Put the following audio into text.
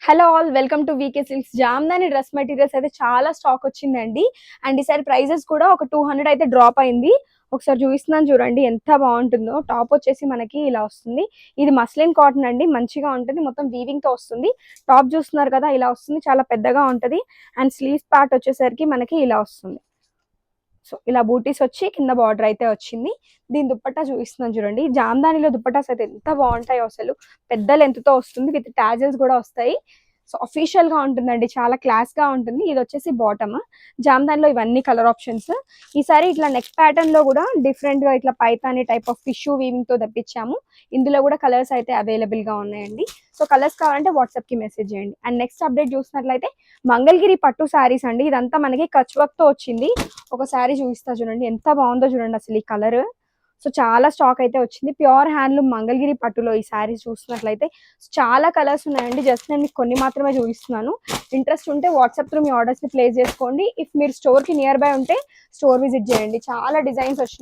Hello all, welcome to VK Silks. Jamdani dress materials అయితే చాలా stock వచ్చిందండి. అండ్ ఈసారి ప్రైజెస్ కూడా ఒక 200 అయితే డ్రాప్ అయింది. ఒకసారి చూపిస్తున్నాను చూడండి ఎంత బాగుంటుందో. టాప్ వచ్చేసి మనకి ఇలా వస్తుంది. ఇది మస్లిన్ కాటన్ అండి, మంచిగా ఉంటుంది. మొత్తం వీవింగ్ తో వస్తుంది. టాప్ చూస్తున్నారు కదా, ఇలా వస్తుంది, చాలా పెద్దగా ఉంటది. అండ్ స్లీవ్స్ పార్ట్ వచ్చేసరికి మనకి ఇలా వస్తుంది. సో ఇలా బూటీస్ వచ్చి కింద బార్డర్ అయితే వచ్చింది. దీని దుప్పట్టా చూపిస్తున్నాను చూడండి. జామ్దానిలో దుప్పటాస్ అయితే ఎంత బాగుంటాయో అసలు. పెద్ద లెంత్ తో వస్తుంది, విత్ టాజల్స్ కూడా వస్తాయి. సో అఫీషియల్ గా ఉంటుందండి, చాలా క్లాస్ గా ఉంటుంది. ఇది వచ్చేసి బాటమ్. జామ్దానిలో ఇవన్నీ కలర్ ఆప్షన్స్. ఈసారి ఇట్లా నెక్ ప్యాటర్న్ లో కూడా డిఫరెంట్ గా ఇట్లా Paithani type of tissue weaving తో తెప్పించాము. ఇందులో కూడా కలర్స్ అయితే అవైలబుల్ గా ఉన్నాయండి. సో కలర్స్ కావాలంటే వాట్సాప్ కి మెసేజ్ చేయండి. అండ్ నెక్స్ట్ అప్డేట్ చూసినట్లయితే మంగళగిరి పట్టు శారీస్ అండి. ఇదంతా మనకి కచ్ వర్క్ తో వచ్చింది. ఒక శారీ చూపిస్తా చూడండి, ఎంత బాగుందో చూడండి అసలు ఈ కలర్. సో చాలా స్టాక్ అయితే వచ్చింది. ప్యూర్ హ్యాండ్లూమ్ మంగళగిరి పట్టులో ఈ శారీస్ చూసినట్లయితే చాలా కలర్స్ ఉన్నాయండి. జస్ట్ నేను మీకు కొన్ని మాత్రమే చూపిస్తున్నాను. ఇంట్రెస్ట్ ఉంటే వాట్సాప్ త్రూ మీ ఆర్డర్స్ ని ప్లేస్ చేసుకోండి. ఇఫ్ మీరు స్టోర్ కి నియర్ బై ఉంటే స్టోర్ విజిట్ చేయండి. చాలా డిజైన్స్ వచ్చినాయి.